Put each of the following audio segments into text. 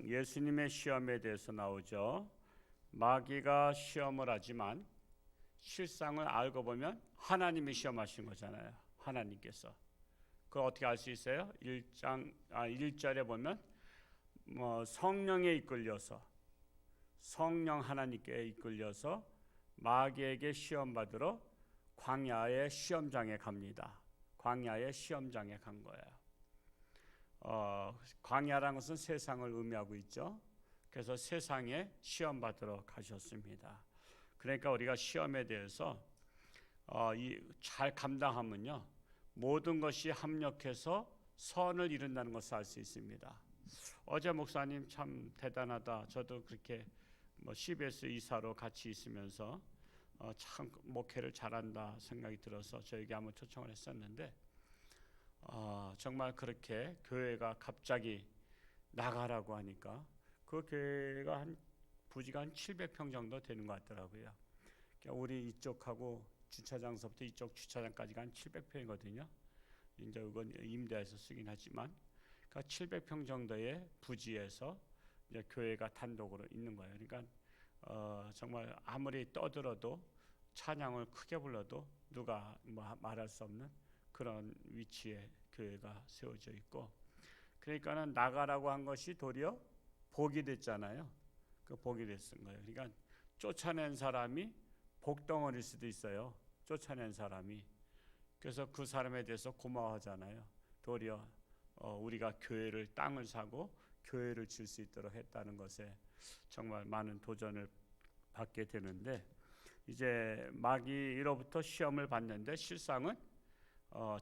예수님의 시험에 대해서 나오죠. 마귀가 시험을 하지만 실상을 알고 보면 하나님이 시험하신 거잖아요. 하나님께서. 그걸 어떻게 알 수 있어요? 1절에 보면 성령에 이끌려서, 성령 하나님께 이끌려서 마귀에게 시험 받으러 광야의 시험장에 갑니다. 광야의 시험장에 간 거예요. 광야라는 것은 세상을 의미하고 있죠. 그래서 세상에 시험 받으러 가셨습니다. 그러니까 우리가 시험에 대해서 잘 감당하면요, 모든 것이 합력해서 선을 이룬다는 것을 알 수 있습니다. 어제 목사님 참 대단하다. 저도 그렇게 CBS 이사로 같이 있으면서 참 목회를 잘한다 생각이 들어서 저에게 한번 초청을 했었는데, 정말 그렇게 교회가 갑자기 나가라고 하니까 그 교회가 부지가 한 700평 정도 되는 것 같더라고요. 그러니까 우리 이쪽하고 주차장서부터 이쪽 주차장까지가 한 700평이거든요. 이제 이건 임대해서 쓰긴 하지만, 그러니까 700평 정도의 부지에서 이제 교회가 단독으로 있는 거예요. 그러니까 정말 아무리 떠들어도 찬양을 크게 불러도 누가 말할 수 없는 그런 위치에 교회가 세워져 있고, 그러니까는 나가라고 한 것이 도리어 복이 됐잖아요. 그 복이 됐은 거예요. 그러니까 쫓아낸 사람이 복덩어리일 수도 있어요. 쫓아낸 사람이. 그래서 그 사람에 대해서 고마워하잖아요. 도리어 우리가 교회를 땅을 사고 교회를 질 수 있도록 했다는 것에 정말 많은 도전을 받게 되는데, 이제 마귀로부터 시험을 받는데 실상은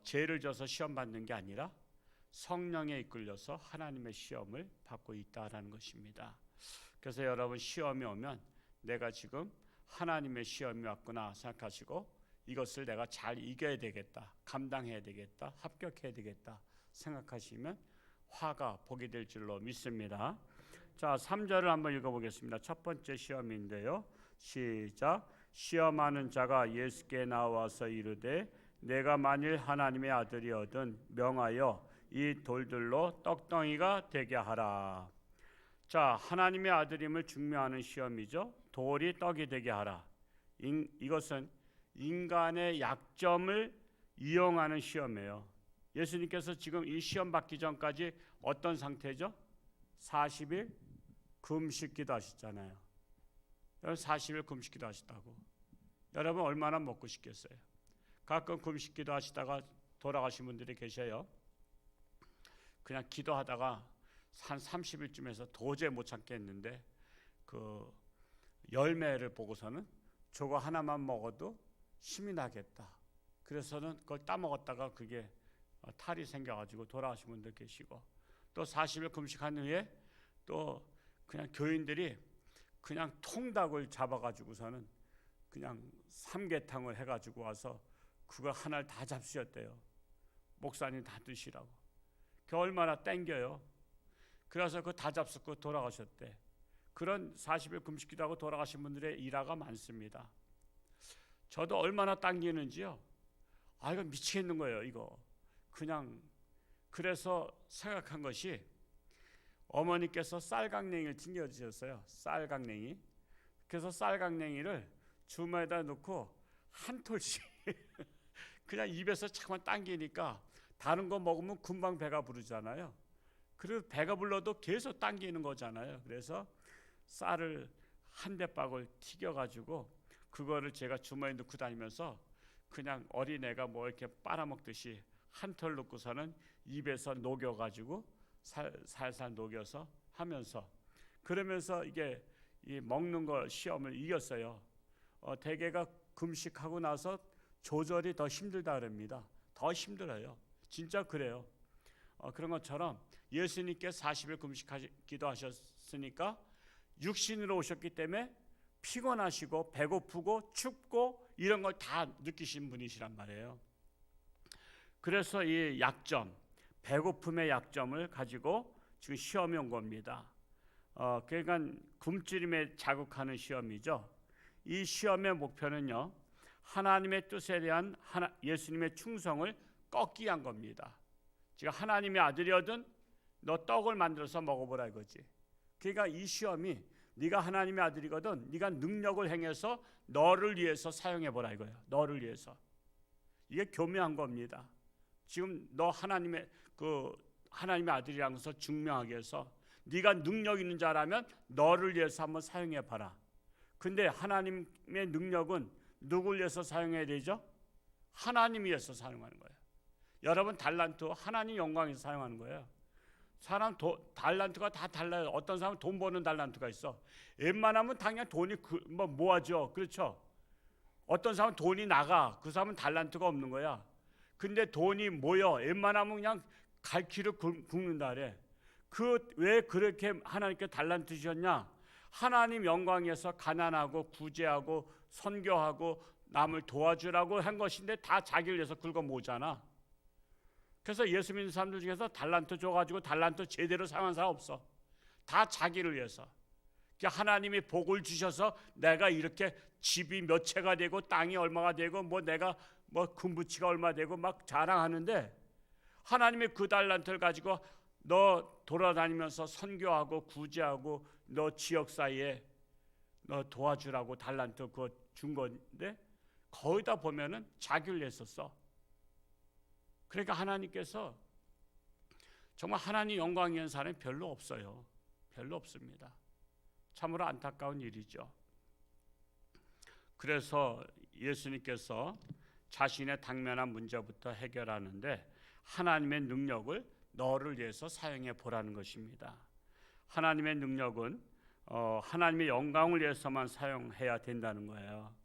죄를 져서 시험 받는 게 아니라 성령에 이끌려서 하나님의 시험을 받고 있다라는 것입니다. 그래서 여러분, 시험이 오면 내가 지금 하나님의 시험이 왔구나 생각하시고 이것을 내가 잘 이겨야 되겠다, 감당해야 되겠다, 합격해야 되겠다 생각하시면 화가 복이 될 줄로 믿습니다. 자, 3절을 한번 읽어보겠습니다. 첫 번째 시험인데요. 시작. 시험하는 자가 예수께 나와서 이르되 내가 만일 하나님의 아들이거든 명하여 이 돌들로 떡덩이가 되게 하라. 자, 하나님의 아들임을 증명하는 시험이죠. 돌이 떡이 되게 하라. 이것은 인간의 약점을 이용하는 시험이에요. 예수님께서 지금 이 시험 받기 전까지 어떤 상태죠? 40일 금식기도 하셨잖아요. 여러분, 40일 금식기도 하셨다고. 여러분 얼마나 먹고 싶겠어요? 가끔 금식기도 하시다가 돌아가신 분들이 계셔요. 그냥 기도하다가 한 30일쯤에서 도저히 못 참겠는데 그 열매를 보고서는 저거 하나만 먹어도 힘이 나겠다. 그래서는 그걸 따먹었다가 그게 탈이 생겨가지고 돌아가신 분들 계시고, 또 40일 금식한 후에 또 그냥 교인들이 그냥 통닭을 잡아가지고서는 그냥 삼계탕을 해가지고 와서 그거 하나를 다 잡수셨대요. 목사님 다 드시라고. 그 얼마나 땡겨요. 그래서 그거 다 잡수고 돌아가셨대. 그런 40일 금식기도 하고 돌아가신 분들의 일화가 많습니다. 저도 얼마나 당기는지요. 이거 미치겠는 거예요, 이거. 그냥. 그래서 생각한 것이, 어머니께서 쌀강냉이를 튕겨주셨어요. 쌀강냉이. 그래서 쌀강냉이를 주머니에다 넣고 한 톨씩 그냥 입에서 잠깐 당기니까 다른 거 먹으면 금방 배가 부르잖아요. 그리고 배가 불러도 계속 당기는 거잖아요. 그래서 쌀을 한 대박을 튀겨가지고 그거를 제가 주머니에 넣고 다니면서 그냥 어린애가 뭐 이렇게 빨아먹듯이 한 톨 넣고서는 입에서 녹여가지고 살살 녹여서 하면서, 그러면서 이게 이 먹는 거 시험을 이겼어요. 대개가 금식하고 나서 조절이 더 힘들다 그럽니다. 더 힘들어요. 진짜 그래요. 그런 것처럼 예수님께 40일 금식하기도 하셨으니까 육신으로 오셨기 때문에 피곤하시고 배고프고 춥고 이런 걸 다 느끼신 분이시란 말이에요. 그래서 이 약점, 배고픔의 약점을 가지고 지금 시험이 온 겁니다. 그러니까 굶주림에 자극하는 시험이죠. 이 시험의 목표는요, 하나님의 뜻에 대한 예수님의 충성을 꺾기 위한 겁니다. 지금 하나님의 아들이거든 너 떡을 만들어서 먹어보라 이거지. 그러니까 이 시험이 네가 하나님의 아들이거든. 네가 능력을 행해서 너를 위해서 사용해 보라 이거예요. 너를 위해서. 이게 교묘한 겁니다. 지금 너 하나님의 아들이라는 것을 증명하기 위해서 네가 능력 있는 자라면 너를 위해서 한번 사용해 봐라. 근데 하나님의 능력은 누굴 위해서 사용해야 되죠? 하나님 위해서 사용하는 거예요. 여러분 달란트 하나님 영광에서 사용하는 거예요. 사람 달란트가 다 달라요. 어떤 사람은 돈 버는 달란트가 있어. 웬만하면 당연히 돈이 모아져. 그렇죠? 어떤 사람은 돈이 나가. 그 사람은 달란트가 없는 거야. 근데 돈이 모여. 웬만하면 그냥 갈 길을 굶는다 그래. 왜 그렇게 하나님께 달란트 주셨냐? 하나님 영광에서 가난하고 구제하고 선교하고 남을 도와주라고 한 것인데 다 자기를 위해서 긁어 모으잖아. 그래서 예수 믿는 사람들 중에서 달란트 줘가지고 달란트 제대로 사용한 사람 없어. 다 자기를 위해서. 하나님이 복을 주셔서 내가 이렇게 집이 몇 채가 되고 땅이 얼마가 되고 내가 금부치가 얼마 되고 막 자랑하는데 하나님이 그 달란트를 가지고 너 돌아다니면서 선교하고 구제하고 너 지역 사이에 너 도와주라고 달란트 그거 준 건데 거기다 보면은 자기를 위해서 써. 그러니까 하나님께서 정말 하나님 영광 있는 사람이 별로 없어요. 별로 없습니다. 참으로 안타까운 일이죠. 그래서 예수님께서 자신의 당면한 문제부터 해결하는데 하나님의 능력을 너를 위해서 사용해 보라는 것입니다. 하나님의 능력은 하나님의 영광을 위해서만 사용해야 된다는 거예요.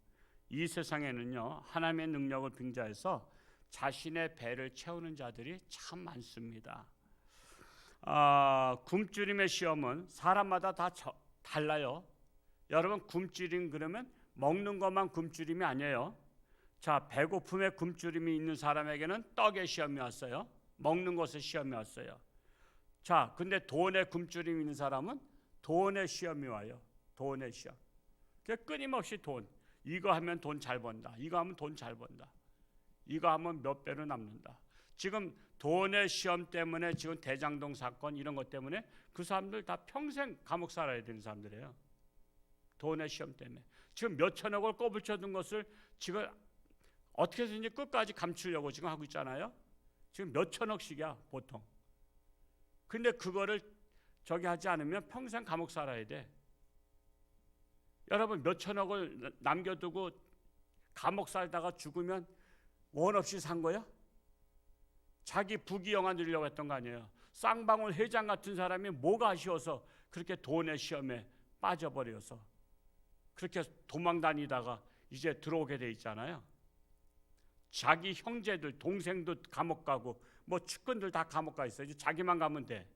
이 세상에는요 하나님의 능력을 빙자해서 자신의 배를 채우는 자들이 참 많습니다. 굶주림의 시험은 사람마다 다 달라요. 여러분 굶주림 그러면 먹는 것만 굶주림이 아니에요. 자, 배고픔에 굶주림이 있는 사람에게는 떡의 시험이 왔어요. 먹는 것의 시험이 왔어요. 자, 근데 돈에 굶주림이 있는 사람은 돈의 시험이 와요. 돈의 시험. 끊임없이 돈. 이거 하면 돈 잘 번다. 이거 하면 돈 잘 번다. 이거 하면 몇 배로 남는다. 지금 돈의 시험 때문에 지금 대장동 사건 이런 것 때문에 그 사람들 다 평생 감옥 살아야 되는 사람들이에요. 돈의 시험 때문에. 지금 몇 천억을 꼬불쳐둔 것을 지금 어떻게 해서든지 끝까지 감추려고 지금 하고 있잖아요. 지금 몇 천억씩이야 보통. 근데 그거를 하지 않으면 평생 감옥 살아야 돼. 여러분 몇 천억을 남겨두고 감옥 살다가 죽으면 원 없이 산 거야? 자기 부귀영화 누리려고 했던 거 아니에요. 쌍방울 회장 같은 사람이 뭐가 아쉬워서 그렇게 돈의 시험에 빠져버려서 그렇게 도망 다니다가 이제 들어오게 돼 있잖아요. 자기 형제들 동생도 감옥 가고 측근들 다 감옥 가 있어요. 이제 자기만 가면 돼.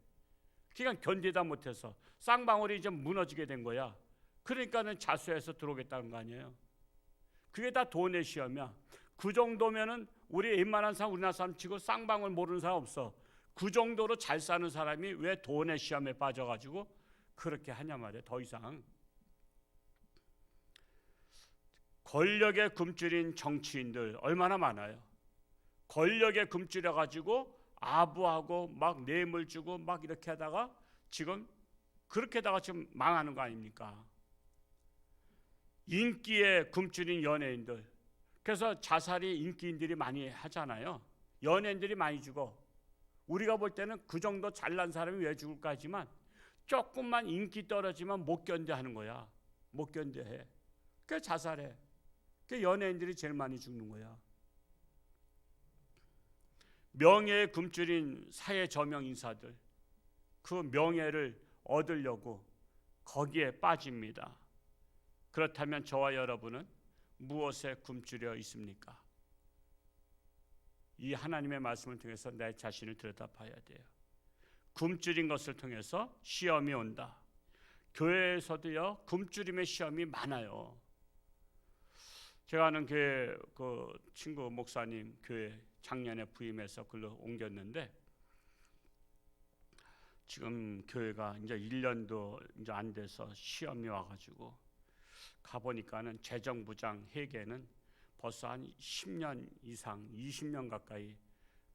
그냥 견디다 못해서 쌍방울이 이제 무너지게 된 거야. 그러니까는 자수해서 들어오겠다는 거 아니에요. 그게 다 돈의 시험이야. 그 정도면은 우리 웬만한 사람 우리나라 사람 치고 쌍방울 모르는 사람 없어. 그 정도로 잘 사는 사람이 왜 돈의 시험에 빠져가지고 그렇게 하냐 말이에요. 더 이상 권력에 굶주린 정치인들 얼마나 많아요. 권력에 굶주려가지고 아부하고 막 뇌물 주고 막 이렇게 하다가 지금 그렇게 하다가 지금 망하는 거 아닙니까? 인기에 굶주린 연예인들. 그래서 자살이 인기인들이 많이 하잖아요. 연예인들이 많이 죽어. 우리가 볼 때는 그 정도 잘난 사람이 왜 죽을까 하지만 조금만 인기 떨어지면 못 견뎌 하는 거야. 못 견뎌 해. 그래서 자살해. 그 연예인들이 제일 많이 죽는 거야. 명예에 굶주린 사회 저명 인사들, 그 명예를 얻으려고 거기에 빠집니다. 그렇다면 저와 여러분은 무엇에 굶주려 있습니까? 이 하나님의 말씀을 통해서 내 자신을 들여다봐야 돼요. 굶주린 것을 통해서 시험이 온다. 교회에서도요 굶주림의 시험이 많아요. 제가 아는 교회 그 친구 목사님 교회 작년에 부임해서 글로 옮겼는데 지금 교회가 이제 1년도 이제 안 돼서 시험이 와가지고 가보니까는 재정부장 회계는 벌써 한 10년 이상 20년 가까이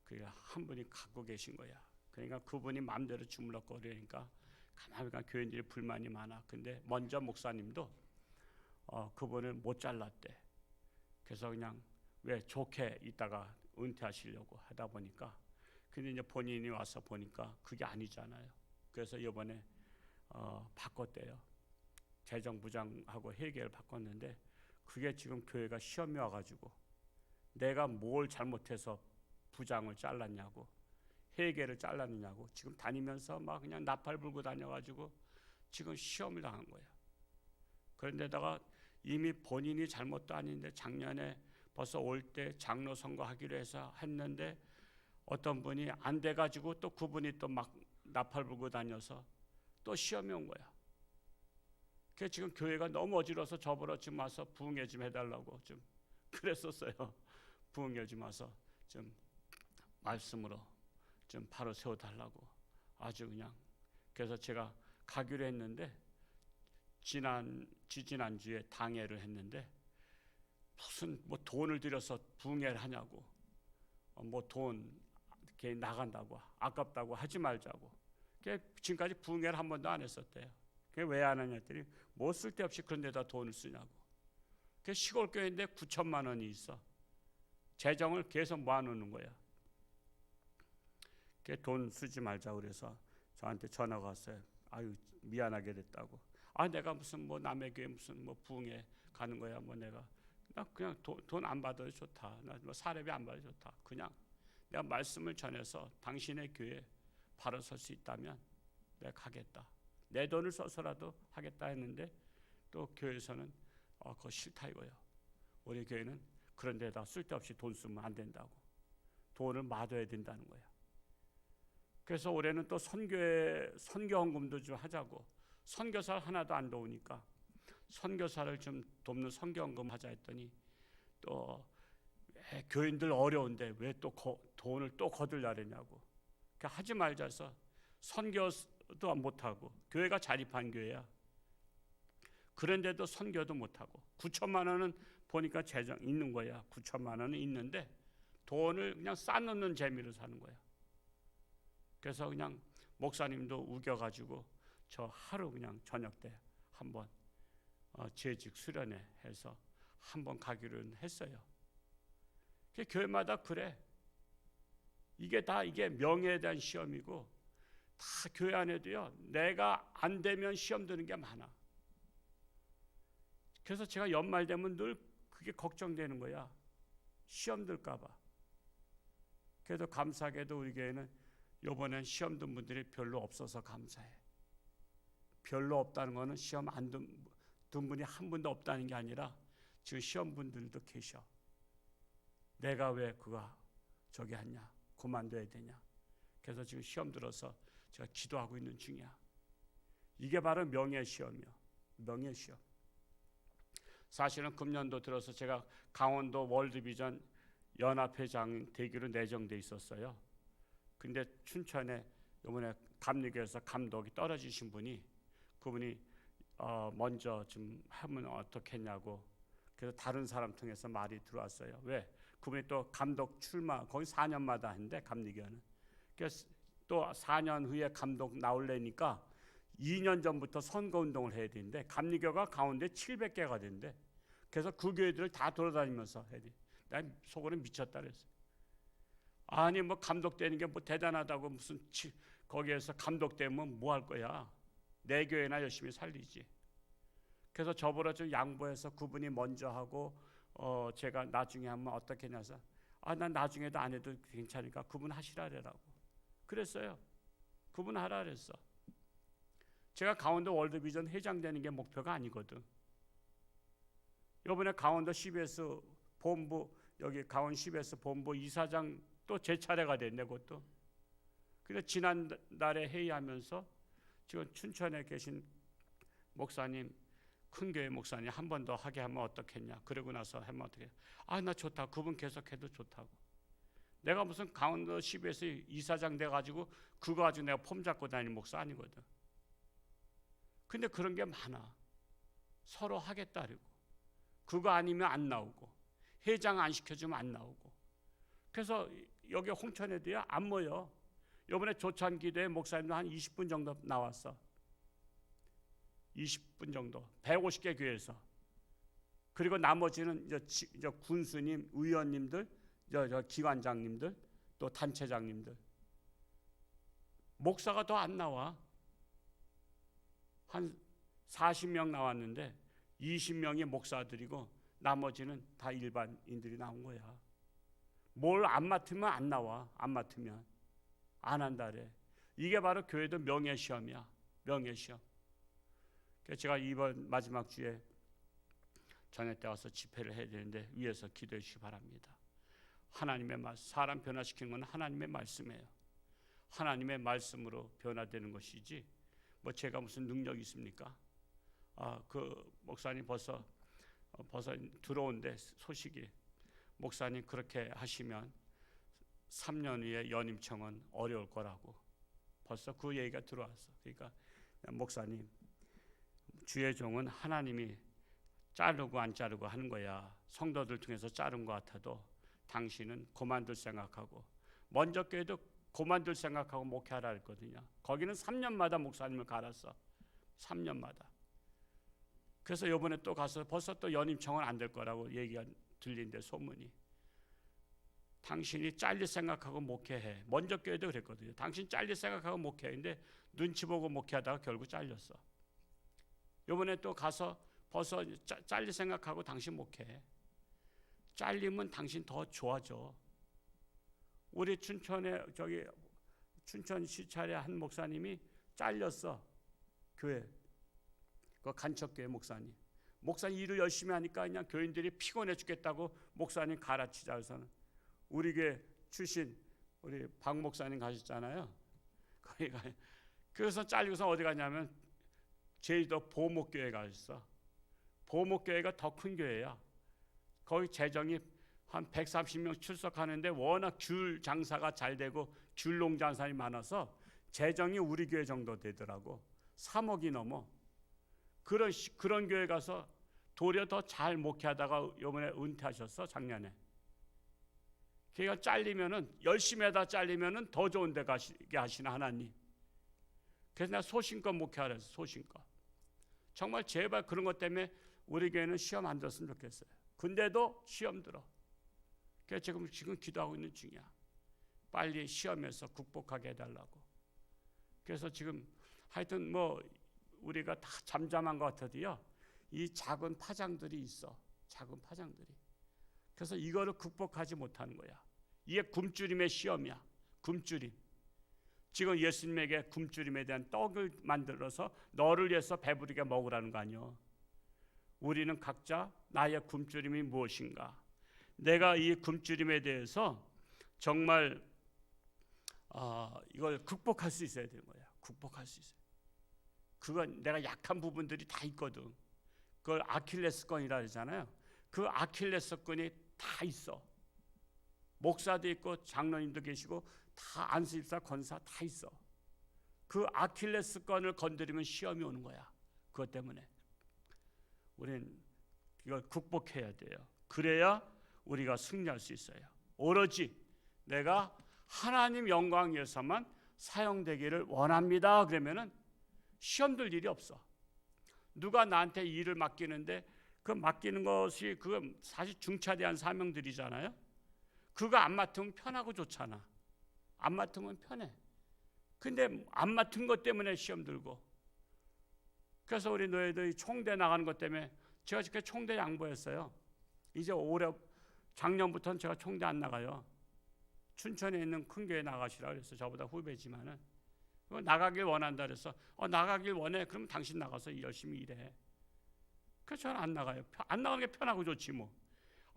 그 한 분이 갖고 계신 거야. 그러니까 그분이 마음대로 주물럭거리니까 가만히 보니까 교인들이 불만이 많아. 근데 먼저 목사님도 그분을 못 잘랐대. 그래서 그냥 왜 좋게 있다가 은퇴하시려고 하다 보니까, 근데 이제 본인이 와서 보니까 그게 아니잖아요. 그래서 이번에 바꿨대요. 재정부장하고 회계를 바꿨는데, 그게 지금 교회가 시험이 와가지고 내가 뭘 잘못해서 부장을 잘랐냐고, 회계를 잘랐느냐고 지금 다니면서 막 그냥 나팔 불고 다녀가지고 지금 시험을 당한 거야. 그런데다가 이미 본인이 잘못도 아닌데 작년에 벌써 올 때 장로 선거하기로 해서 했는데 어떤 분이 안 돼가지고 또 그분이 또 막 나팔 불고 다녀서 또 시험이 온 거야. 그래서 지금 교회가 너무 어지러워서 저보러 지금 와서 부흥회 좀 해달라고 좀 그랬었어요. 부흥회 좀 와서 좀 말씀으로 좀 바로 세워달라고 아주 그냥. 그래서 제가 가기로 했는데 지난주에 당회를 했는데 무슨 뭐 돈을 들여서 부흥회를 하냐고, 뭐 돈 이렇게 나간다고 아깝다고 하지 말자고. 지금까지 부흥회를 한 번도 안 했었대요. 왜 안 하냐 했더니 뭐 쓸데없이 그런 데다 돈을 쓰냐고. 시골 교회인데 9천만 원이 있어. 재정을 계속 모아놓는 거야. 돈 쓰지 말자고 그래서 저한테 전화가 왔어요. 아유 미안하게 됐다고. 내가 무슨 뭐 남의 교회 무슨 뭐 부흥회 가는 거야. 뭐 나 그냥 돈 안 받아도 좋다. 나 뭐 사례비 안 받아도 좋다. 그냥 내가 말씀을 전해서 당신의 교회에 바로 설 수 있다면 내가 가겠다. 내 돈을 써서라도 하겠다 했는데 또 교회에서는 그거 싫다 이거예요. 우리 교회는 그런 데다 쓸데없이 돈 쓰면 안 된다고. 돈을 맞아야 된다는 거야. 그래서 올해는 또 선교 헌금도 좀 하자고. 선교사를 하나도 안 도우니까 선교사를 좀 돕는 선교 헌금 하자 했더니 또 교인들 어려운데 왜 또 돈을 또 거들라 그러냐고. 그러니까 하지 말자 해서 선교도 못하고, 교회가 자립한 교회야. 그런데도 선교도 못하고 9천만 원은 보니까 재정 있는 거야. 9천만 원은 있는데 돈을 그냥 쌓아놓는 재미로 사는 거야. 그래서 그냥 목사님도 우겨가지고 저 하루 그냥 저녁 때 한번 재직 수련회 해서 한번 가기로 했어요. 교회마다 그래. 이게 명예에 대한 시험이고, 다 교회 안에도요 내가 안 되면 시험 드는 게 많아. 그래서 제가 연말 되면 늘 그게 걱정되는 거야. 시험 들까 봐. 그래도 감사하게도 우리 교회는 이번엔 시험 든 분들이 별로 없어서 감사해. 별로 없다는 거는 시험 안 든 분이 한 분도 없다는 게 아니라 지금 시험 분들도 계셔. 내가 왜 그거 저기 하냐, 그만둬야 되냐. 그래서 지금 시험 들어서 제가 기도하고 있는 중이야. 이게 바로 명예 시험이요. 명예 시험. 사실은 금년도 들어서 제가 강원도 월드비전 연합회장 되기로 내정돼 있었어요. 근데 춘천에 이번에 감리교에서 감독이 떨어지신 분이, 그분이 먼저 좀 하면 어떻겠냐고. 그래서 다른 사람 통해서 말이 들어왔어요. 왜? 그분이 또 감독 출마 거기 4년마다 하는데 감리교는. 그래서 또 4년 후에 감독 나올래니까 2년 전부터 선거운동을 해야 되는데 감리교가 가운데 700개가 된대. 그래서 그 교회들을 다 돌아다니면서 해야 돼. 난 속으로 미쳤다 그랬어. 아니 뭐 감독 되는 게 뭐 대단하다고, 무슨 거기에서 감독 되면 뭐 할 거야. 내 교회나 열심히 살리지. 그래서 저보다 좀 양보해서 그분이 먼저 하고 제가 나중에 하면 어떻게 해서 난 나중에도 안 해도 괜찮으니까 그분 하시라래라고 그랬어요. 그분 하라 그랬어. 제가 강원도 월드비전 회장 되는 게 목표가 아니거든. 이번에 강원도 CBS 본부, 여기 강원 CBS 본부 이사장 또 제 차례가 됐네 그것도. 그래서 지난달에 회의하면서 지금 춘천에 계신 목사님, 큰 교회 목사님 한 번 더 하게 하면 어떻겠냐. 그러고 나서 하면 어떻게? 나 좋다. 그분 계속해도 좋다고. 내가 무슨 강원도 CBS 이사장 돼가지고 그거 가지고 내가 폼 잡고 다니는 목사 아니거든. 근데 그런 게 많아. 서로 하겠다 그러고 그거 아니면 안 나오고 회장 안 시켜주면 안 나오고. 그래서 여기 홍천에도요 안 모여. 이번에 조찬 기도에 목사님도 한 20분 정도 나왔어. 20분 정도 150개 교회에서. 그리고 나머지는 이제 군수님, 의원님들, 기관장님들, 또 단체장님들. 목사가 더 안 나와. 한 40명 나왔는데 20명이 목사들이고 나머지는 다 일반인들이 나온 거야. 뭘 안 맡으면 안 나와. 안 맡으면 안 한다래. 이게 바로 교회도 명예시험이야. 명예시험. 그래서 제가 이번 마지막 주에 저녁 때 와서 집회를 해야 되는데 위에서 기도해 주시기 바랍니다. 하나님의 말씀, 사람 변화시키는 건 하나님의 말씀이에요. 하나님의 말씀으로 변화되는 것이지 뭐 제가 무슨 능력이 있습니까? 그 목사님 벌써 들어온데 소식이, 목사님 그렇게 하시면 3년 후에 연임청은 어려울 거라고 벌써 그 얘기가 들어왔어. 그러니까 목사님, 주의 종은 하나님이 자르고 안 자르고 하는 거야. 성도들 중에서 자른 것 같아도 당신은 그만둘 생각하고, 먼저 교회도 그만둘 생각하고 목회하라 했거든요. 거기는 3년마다 목사님을 갈았어. 3년마다. 그래서 이번에 또 가서 벌써 또 연임청은 안 될 거라고 얘기가 들린대, 소문이. 당신이 잘릴 생각하고 목회해. 먼저 교회도 그랬거든요. 당신 잘릴 생각하고 목회해. 근데 눈치 보고 목회하다가 결국 잘렸어. 이번에 또 가서 벌써 잘릴 생각하고 당신 목회해. 잘리면 당신 더 좋아져. 우리 춘천에 춘천 시찰의 한 목사님이 잘렸어. 교회. 그 간척교회 목사님. 목사님 일을 열심히 하니까 그냥 교인들이 피곤해 죽겠다고 목사님 갈아치자 해서는 우리 교회 출신 우리 박 목사님 가셨잖아요. 거기 가. 그래서 잘리고서 어디 가냐면 제주도 보목교회 가셨어. 보목교회가 더 큰 교회야. 거기 재정이 한 130명 출석하는데 워낙 귤 장사가 잘 되고 귤 농장사이 많아서 재정이 우리 교회 정도 되더라고. 3억이 넘어. 그런 교회 가서 도리어 더 잘 목회하다가 이번에 은퇴하셨어, 작년에. 걔가 잘리면은 열심히 하다 잘리면은 더 좋은 데 가시게 하시나 하나님. 그래서 내가 소신껏 목회하라 했어. 소신껏. 정말 제발 그런 것 때문에 우리 교회는 시험 안 들었으면 좋겠어요. 근데도 시험 들어. 그래서 지금 기도하고 있는 중이야. 빨리 시험에서 극복하게 해달라고. 그래서 지금 하여튼 뭐 우리가 다 잠잠한 것 같아도요, 이 작은 파장들이 있어. 작은 파장들이. 그래서 이거를 극복하지 못하는 거야. 이게 굶주림의 시험이야. 굶주림. 지금 예수님에게 굶주림에 대한 떡을 만들어서 너를 위해서 배부르게 먹으라는 거 아니요. 우리는 각자 나의 굶주림이 무엇인가, 내가 이 굶주림에 대해서 정말 이걸 극복할 수 있어야 되는 거야. 극복할 수 있어요. 그건 내가 약한 부분들이 다 있거든. 그걸 아킬레스건이라 그러잖아요. 그 아킬레스건이 다 있어. 목사도 있고 장로님도 계시고 다 안수집사, 권사 다 있어. 그 아킬레스건을 건드리면 시험이 오는 거야. 그것 때문에 우리는 이걸 극복해야 돼요. 그래야 우리가 승리할 수 있어요. 오로지 내가 하나님 영광 위해서만 사용되기를 원합니다. 그러면은 시험 들 일이 없어. 누가 나한테 일을 맡기는데 그 맡기는 것이 그건 사실 중차대한 사명들이잖아요. 그거 안 맡으면 편하고 좋잖아. 안 맡으면 편해. 근데 안 맡은 것 때문에 시험 들고. 그래서 우리 노예들이 총대 나가는 것 때문에 제가 지금 총대 양보했어요. 이제 올해 작년부터는 제가 총대 안 나가요. 춘천에 있는 큰 교회 나가시라 그랬어. 저보다 후배지만은 나가길 원한다 그래서 나가길 원해. 그러면 당신 나가서 열심히 일해. 그래서 저는 안 나가요. 안 나가는 게 편하고 좋지 뭐.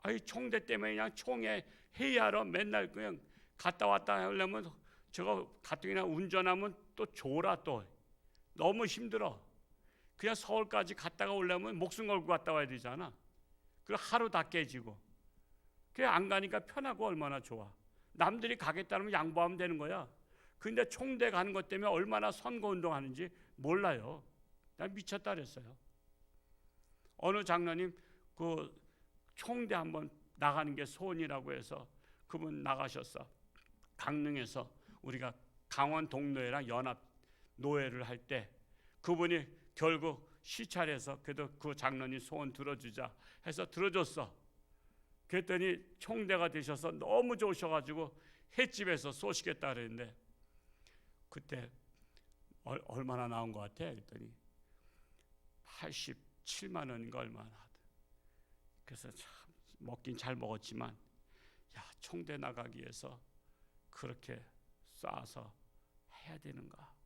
아이 총대 때문에 그냥 총회 회의하러 맨날 그냥 갔다 왔다 하려면 저거 가뜩이나 운전하면 또 졸아. 또 너무 힘들어. 그냥 서울까지 갔다가 오려면 목숨 걸고 갔다 와야 되잖아. 그 하루 다 깨지고. 그래 안 가니까 편하고 얼마나 좋아. 남들이 가겠다면 양보하면 되는 거야. 근데 총대 가는 것 때문에 얼마나 선거운동하는지 몰라요. 난 미쳤다 그랬어요. 어느 장로님 그 총대 한번 나가는 게 소원이라고 해서 그분 나가셨어. 강릉에서 우리가 강원 동노회랑 연합 노회를 할 때 그분이 결국 시찰해서 그래도 그 장로님 소원 들어주자 해서 들어줬어. 그랬더니 총대가 되셔서 너무 좋으셔가지고 횟집에서 쏘시겠다 그랬는데 그때 얼마나 나온 것 같아? 그랬더니 87만 원인가 얼마나 하더라. 그래서 참 먹긴 잘 먹었지만 야, 총대 나가기 위해서 그렇게 쏴서 해야 되는가?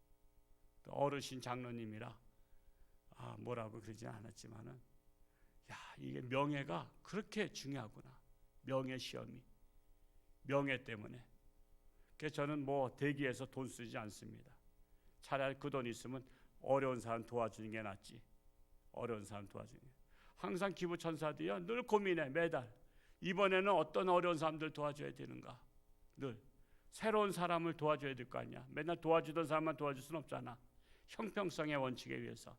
또 어르신 장로님이라 뭐라고 그러진 않았지만은 야, 이게 명예가 그렇게 중요하구나. 명예 시험이 명예 때문에. 그래서 저는 뭐 대기해서 돈 쓰지 않습니다. 차라리 그 돈 있으면 어려운 사람 도와주는 게 낫지. 어려운 사람 도와주는 게. 항상 기부천사들이요 늘 고민해. 매달 이번에는 어떤 어려운 사람들 도와줘야 되는가. 늘 새로운 사람을 도와줘야 될 거 아니야. 맨날 도와주던 사람만 도와줄 수는 없잖아. 형평성의 원칙에 의해서.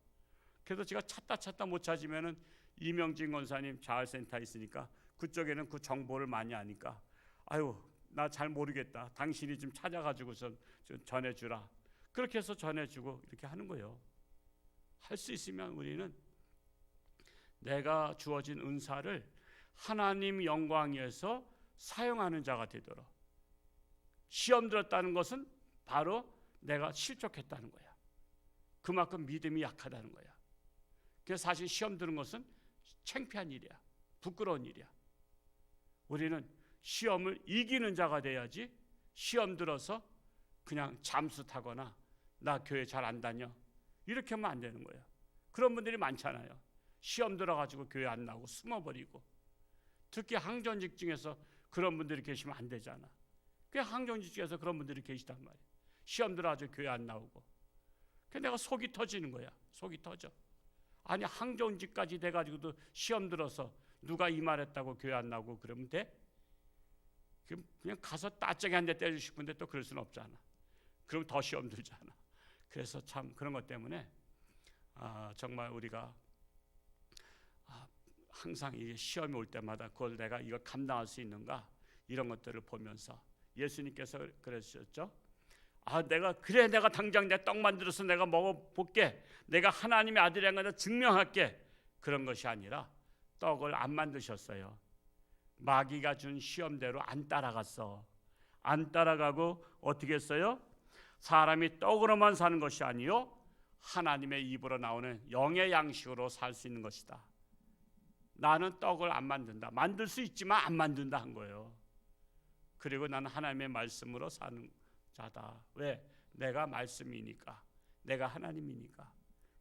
그래서 제가 찾다 못 찾으면은 이명진 권사님 자활센터 있으니까 그쪽에는 그 정보를 많이 아니까 아유 나 잘 모르겠다. 당신이 좀 찾아가지고 좀 전해주라. 그렇게 해서 전해주고 이렇게 하는 거예요. 할 수 있으면 우리는 내가 주어진 은사를 하나님 영광 위해서 사용하는 자가 되도록. 시험 들었다는 것은 바로 내가 실족했다는 거야. 그만큼 믿음이 약하다는 거야. 그래서 사실 시험 드는 것은 창피한 일이야. 부끄러운 일이야. 우리는 시험을 이기는 자가 돼야지 시험 들어서 그냥 잠수 타거나 나 교회 잘 안 다녀 이렇게 하면 안 되는 거예요. 그런 분들이 많잖아요. 시험 들어가지고 교회 안 나오고 숨어버리고. 특히 항전직 중에서 그런 분들이 계시면 안 되잖아. 그 항전직 중에서 그런 분들이 계시단 말이에요. 시험 들어가지고 교회 안 나오고. 그래서 내가 속이 터지는 거야. 속이 터져. 아니 항전직까지 돼가지고도 시험 들어서 누가 이 말했다고 교회 안 나오고 그러면 돼? 그냥 가서 따짝이 한 대 때리고 싶은데 또 그럴 수는 없잖아. 그럼 더 시험 들잖아. 그래서 참 그런 것 때문에 정말 우리가 항상 이 시험이 올 때마다 그걸 내가 이걸 감당할 수 있는가 이런 것들을 보면서 예수님께서 그러셨죠. 내가 당장 내 떡 만들어서 내가 먹어볼게. 내가 하나님의 아들이라는 걸 증명할게. 그런 것이 아니라 떡을 안 만드셨어요. 마귀가 준 시험대로 안 따라갔어. 안 따라가고 어떻게 했어요? 사람이 떡으로만 사는 것이 아니요 하나님의 입으로 나오는 영의 양식으로 살 수 있는 것이다. 나는 떡을 안 만든다. 만들 수 있지만 안 만든다 한 거예요. 그리고 나는 하나님의 말씀으로 사는 자다. 왜? 내가 말씀이니까. 내가 하나님이니까.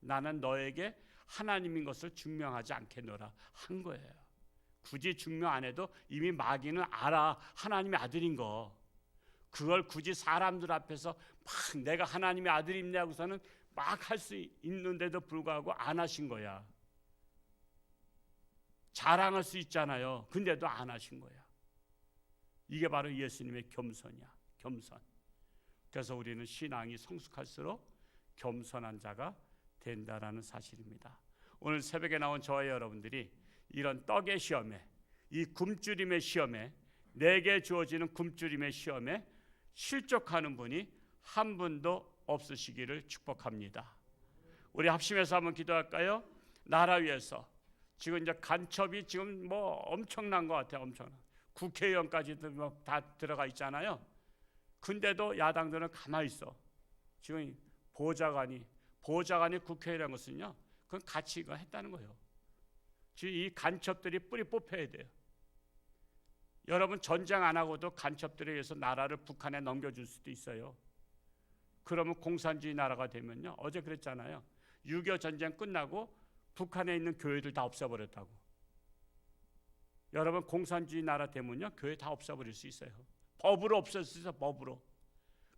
나는 너에게 하나님인 것을 증명하지 않겠노라 한 거예요. 굳이 증명 안 해도 이미 마귀는 알아. 하나님의 아들인 거. 그걸 굳이 사람들 앞에서 막 내가 하나님의 아들입니다 하고서는 막 할 수 있는데도 불구하고 안 하신 거야. 자랑할 수 있잖아요. 근데도 안 하신 거야. 이게 바로 예수님의 겸손이야. 겸손. 그래서 우리는 신앙이 성숙할수록 겸손한 자가 된다라는 사실입니다. 오늘 새벽에 나온 저와 여러분들이 이런 떡의 시험에, 이 굶주림의 시험에, 내게 주어지는 굶주림의 시험에 실족하는 분이 한 분도 없으시기를 축복합니다. 우리 합심해서 한번 기도할까요? 나라 위해서. 지금 이제 간첩이 지금 뭐 엄청난 것 같아요. 엄청난. 국회의원까지도 뭐 다 들어가 있잖아요. 근데도 야당들은 가만히 있어. 지금 보좌관이 국회의원이라는 것은요, 그건 같이 이거 했다는 거예요. 지금 이 간첩들이 뿌리 뽑혀야 돼요. 여러분 전쟁 안 하고도 간첩들에 의해서 나라를 북한에 넘겨줄 수도 있어요. 그러면 공산주의 나라가 되면요, 어제 그랬잖아요. 6.25 전쟁 끝나고 북한에 있는 교회들 다 없애버렸다고. 여러분 공산주의 나라 되면요, 교회 다 없애버릴 수 있어요. 법으로 없앨 수 있어요. 법으로.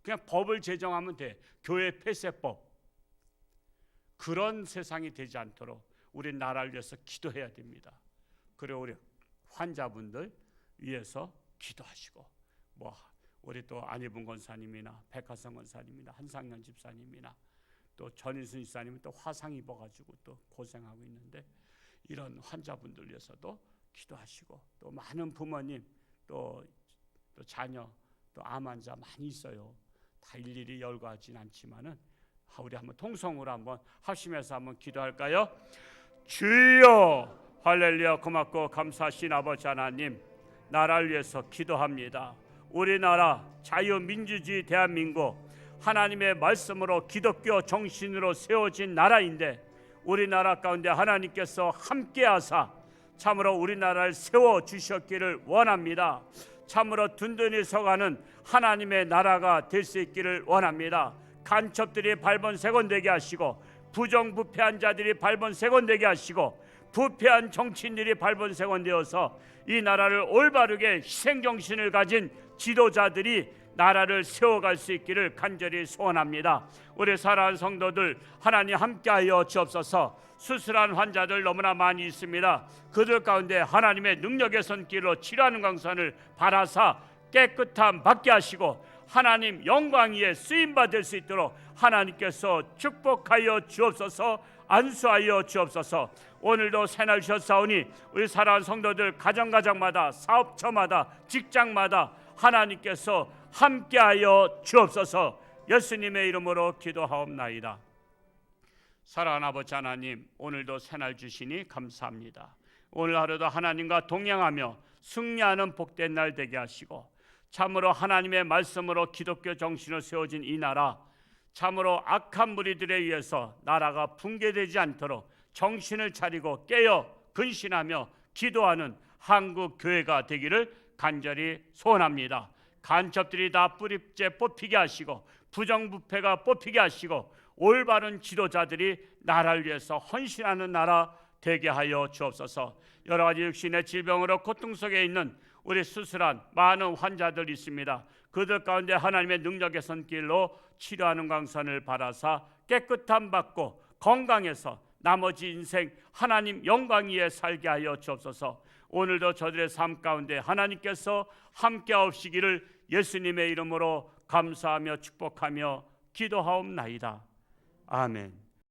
그냥 법을 제정하면 돼. 교회 폐쇄법. 그런 세상이 되지 않도록 우리 나라를 위해서 기도해야 됩니다. 그리고 우리 환자분들 위해서 기도하시고, 뭐 우리 또 안희분 권사님이나 백화성 권사님이나 한상현 집사님이나 또 전인순 집사님은 또 화상 입어가지고 또 고생하고 있는데 이런 환자분들 위해서도 기도하시고, 또 많은 부모님 또 자녀 또 암 환자 많이 있어요. 다 일일이 열거하진 않지만은 우리 한번 통성으로 한번 합심해서 한번 기도할까요? 주여, 할렐루야. 고맙고 감사하신 아버지 하나님, 나라를 위해서 기도합니다. 우리나라 자유민주주의 대한민국, 하나님의 말씀으로 기독교 정신으로 세워진 나라인데 우리나라 가운데 하나님께서 함께하사 참으로 우리나라를 세워주셨기를 원합니다. 참으로 든든히 서가는 하나님의 나라가 될 수 있기를 원합니다. 간첩들이 발본색원되게 하시고, 부정부패한 자들이 발본색원되게 하시고, 부패한 정치인들이 발본색원되어서 이 나라를 올바르게 희생정신을 가진 지도자들이 나라를 세워갈 수 있기를 간절히 소원합니다. 우리 사랑하는 성도들, 하나님 함께하여 주옵소서. 수술한 환자들 너무나 많이 있습니다. 그들 가운데 하나님의 능력의 손길로 치료하는 강선을 바라사 깨끗함 받게 하시고 하나님 영광 위에 쓰임받을 수 있도록 하나님께서 축복하여 주옵소서. 안수하여 주옵소서. 오늘도 새날 주셨사오니 우리 사랑하는 성도들 가정마다, 사업처마다, 직장마다 하나님께서 함께하여 주옵소서. 예수님의 이름으로 기도하옵나이다. 사랑하는 아버지 하나님, 오늘도 새날 주시니 감사합니다. 오늘 하루도 하나님과 동행하며 승리하는 복된 날 되게 하시고, 참으로 하나님의 말씀으로 기독교 정신을 세워진 이 나라, 참으로 악한 무리들에 의해서 나라가 붕괴되지 않도록 정신을 차리고 깨어 근신하며 기도하는 한국 교회가 되기를 간절히 소원합니다. 간첩들이 다 뿌리째 뽑히게 하시고, 부정부패가 뽑히게 하시고, 올바른 지도자들이 나라를 위해서 헌신하는 나라 되게 하여 주옵소서. 여러 가지 육신의 질병으로 고통 속에 있는 우리 수술한 많은 환자들 있습니다. 그들 가운데 하나님의 능력의 손길로 치료하는 강선을 바라사 깨끗함 받고 건강해서 나머지 인생 하나님 영광 위에 살게 하여 주옵소서. 오늘도 저들의 삶 가운데 하나님께서 함께하시기를 예수님의 이름으로 감사하며 축복하며 기도하옵나이다. 아멘.